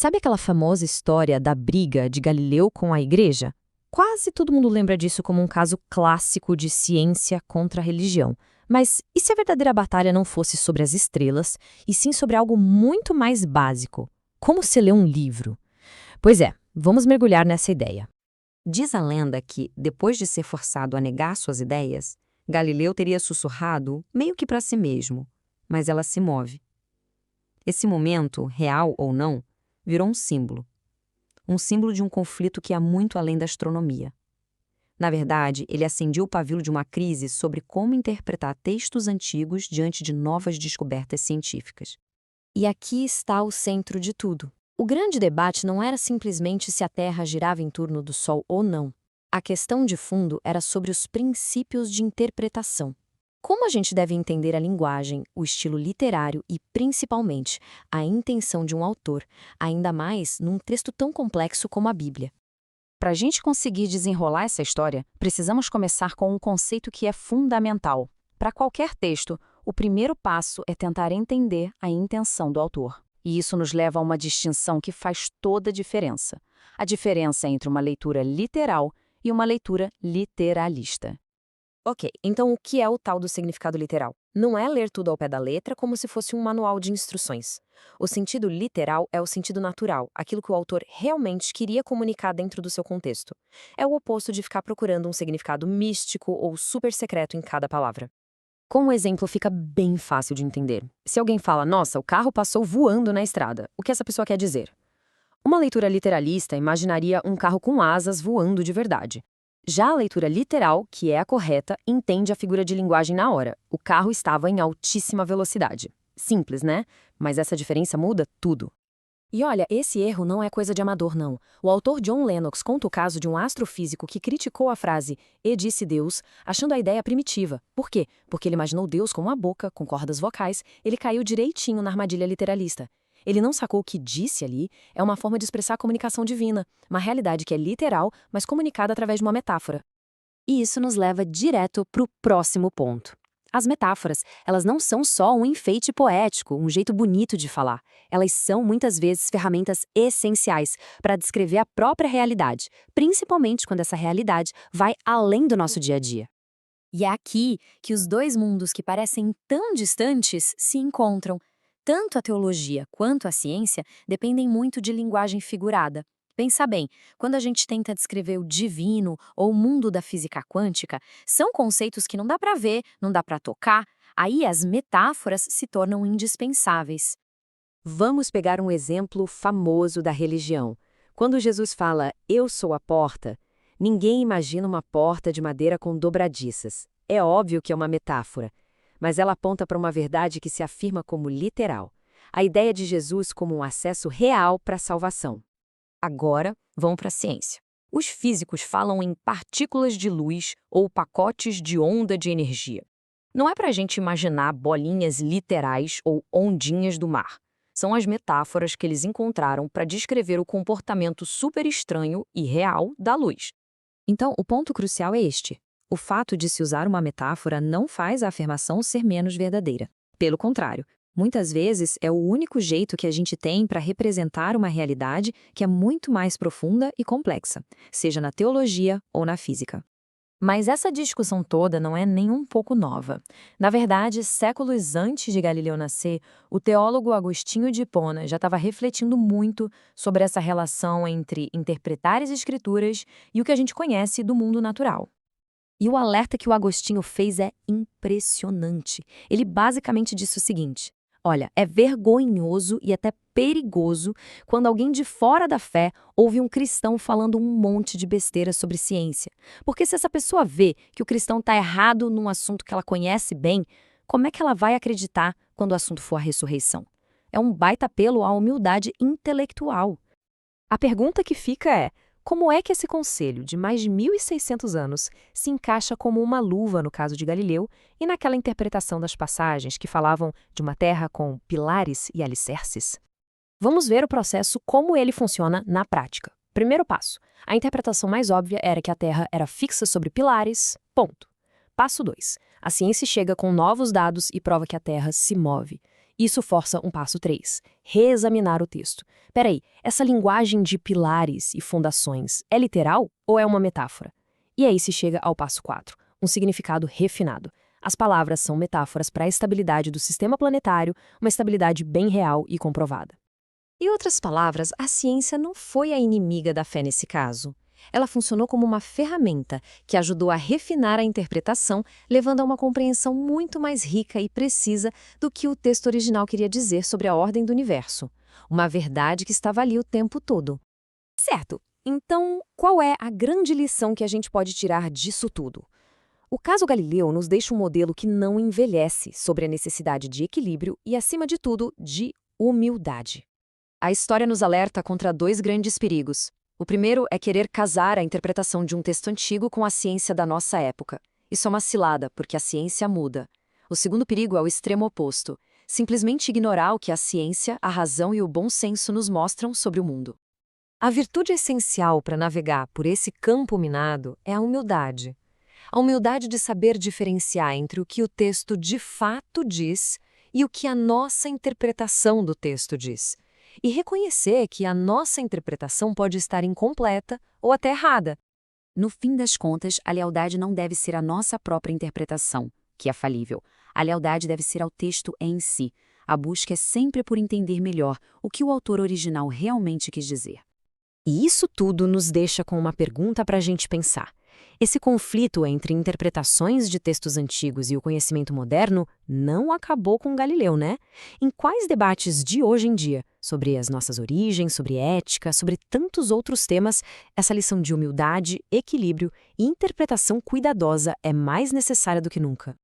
Sabe aquela famosa história da briga de Galileu com a igreja? Quase todo mundo lembra disso como um caso clássico de ciência contra a religião. Mas e se a verdadeira batalha não fosse sobre as estrelas, e sim sobre algo muito mais básico? Como se lê um livro? Pois é, vamos mergulhar nessa ideia. Diz a lenda que, depois de ser forçado a negar suas ideias, Galileu teria sussurrado, meio que para si mesmo, mas ela se move. Esse momento, real ou não, virou um símbolo. Um símbolo de um conflito que ia muito além da astronomia. Na verdade, ele acendia o pavio de uma crise sobre como interpretar textos antigos diante de novas descobertas científicas. E aqui está o centro de tudo. O grande debate não era simplesmente se a Terra girava em torno do Sol ou não. A questão de fundo era sobre os princípios de interpretação. Como a gente deve entender a linguagem, o estilo literário e, principalmente, a intenção de um autor, ainda mais num texto tão complexo como a Bíblia? Para a gente conseguir desenrolar essa história, precisamos começar com um conceito que é fundamental. Para qualquer texto, o primeiro passo é tentar entender a intenção do autor. E isso nos leva a uma distinção que faz toda a diferença. A diferença entre uma leitura literal e uma leitura literalista. Ok, então o que é o tal do significado literal? Não é ler tudo ao pé da letra como se fosse um manual de instruções. O sentido literal é o sentido natural, aquilo que o autor realmente queria comunicar dentro do seu contexto. É o oposto de ficar procurando um significado místico ou super secreto em cada palavra. Com um exemplo fica bem fácil de entender. Se alguém fala, nossa, o carro passou voando na estrada, o que essa pessoa quer dizer? Uma leitura literalista imaginaria um carro com asas voando de verdade. Já a leitura literal, que é a correta, entende a figura de linguagem na hora. O carro estava em altíssima velocidade. Simples, né? Mas essa diferença muda tudo. E olha, esse erro não é coisa de amador, não. O autor John Lennox conta o caso de um astrofísico que criticou a frase "e disse Deus", achando a ideia primitiva. Por quê? Porque ele imaginou Deus com uma boca, com cordas vocais, ele caiu direitinho na armadilha literalista. Ele não sacou que disse ali é uma forma de expressar a comunicação divina, uma realidade que é literal, mas comunicada através de uma metáfora. E isso nos leva direto para o próximo ponto. As metáforas, elas não são só um enfeite poético, um jeito bonito de falar. Elas são, muitas vezes, ferramentas essenciais para descrever a própria realidade, principalmente quando essa realidade vai além do nosso dia a dia. E é aqui que os dois mundos que parecem tão distantes se encontram. Tanto a teologia quanto a ciência dependem muito de linguagem figurada. Pensa bem, quando a gente tenta descrever o divino ou o mundo da física quântica, são conceitos que não dá para ver, não dá para tocar, aí as metáforas se tornam indispensáveis. Vamos pegar um exemplo famoso da religião. Quando Jesus fala, "Eu sou a porta", ninguém imagina uma porta de madeira com dobradiças. É óbvio que é uma metáfora, mas ela aponta para uma verdade que se afirma como literal. A ideia de Jesus como um acesso real para a salvação. Agora, vamos para a ciência. Os físicos falam em partículas de luz ou pacotes de onda de energia. Não é para a gente imaginar bolinhas literais ou ondinhas do mar. São as metáforas que eles encontraram para descrever o comportamento super estranho e real da luz. Então, o ponto crucial é este. O fato de se usar uma metáfora não faz a afirmação ser menos verdadeira. Pelo contrário, muitas vezes é o único jeito que a gente tem para representar uma realidade que é muito mais profunda e complexa, seja na teologia ou na física. Mas essa discussão toda não é nem um pouco nova. Na verdade, séculos antes de Galileu nascer, o teólogo Agostinho de Hipona já estava refletindo muito sobre essa relação entre interpretar as escrituras e o que a gente conhece do mundo natural. E o alerta que o Agostinho fez é impressionante. Ele basicamente disse o seguinte: olha, é vergonhoso e até perigoso quando alguém de fora da fé ouve um cristão falando um monte de besteira sobre ciência. Porque se essa pessoa vê que o cristão está errado num assunto que ela conhece bem, como é que ela vai acreditar quando o assunto for a ressurreição? É um baita apelo à humildade intelectual. A pergunta que fica é: como é que esse conselho de mais de 1.600 anos se encaixa como uma luva no caso de Galileu e naquela interpretação das passagens que falavam de uma terra com pilares e alicerces? Vamos ver o processo como ele funciona na prática. Primeiro passo. A interpretação mais óbvia era que a terra era fixa sobre pilares, ponto. Passo 2. A ciência chega com novos dados e prova que a terra se move. Isso força um passo 3, reexaminar o texto. Peraí, essa linguagem de pilares e fundações é literal ou é uma metáfora? E aí se chega ao passo 4, um significado refinado. As palavras são metáforas para a estabilidade do sistema planetário, uma estabilidade bem real e comprovada. Em outras palavras, a ciência não foi a inimiga da fé nesse caso. Ela funcionou como uma ferramenta que ajudou a refinar a interpretação, levando a uma compreensão muito mais rica e precisa do que o texto original queria dizer sobre a ordem do universo. Uma verdade que estava ali o tempo todo. Certo. Então, qual é a grande lição que a gente pode tirar disso tudo? O caso Galileu nos deixa um modelo que não envelhece sobre a necessidade de equilíbrio e, acima de tudo, de humildade. A história nos alerta contra 2 grandes perigos. O primeiro é querer casar a interpretação de um texto antigo com a ciência da nossa época. Isso é uma cilada, porque a ciência muda. O segundo perigo é o extremo oposto, simplesmente ignorar o que a ciência, a razão e o bom senso nos mostram sobre o mundo. A virtude essencial para navegar por esse campo minado é a humildade. A humildade de saber diferenciar entre o que o texto de fato diz e o que a nossa interpretação do texto diz. E reconhecer que a nossa interpretação pode estar incompleta ou até errada. No fim das contas, a lealdade não deve ser a nossa própria interpretação, que é falível. A lealdade deve ser ao texto em si. A busca é sempre por entender melhor o que o autor original realmente quis dizer. E isso tudo nos deixa com uma pergunta para a gente pensar. Esse conflito entre interpretações de textos antigos e o conhecimento moderno não acabou com Galileu, né? Em quais debates de hoje em dia, sobre as nossas origens, sobre ética, sobre tantos outros temas, essa lição de humildade, equilíbrio e interpretação cuidadosa é mais necessária do que nunca?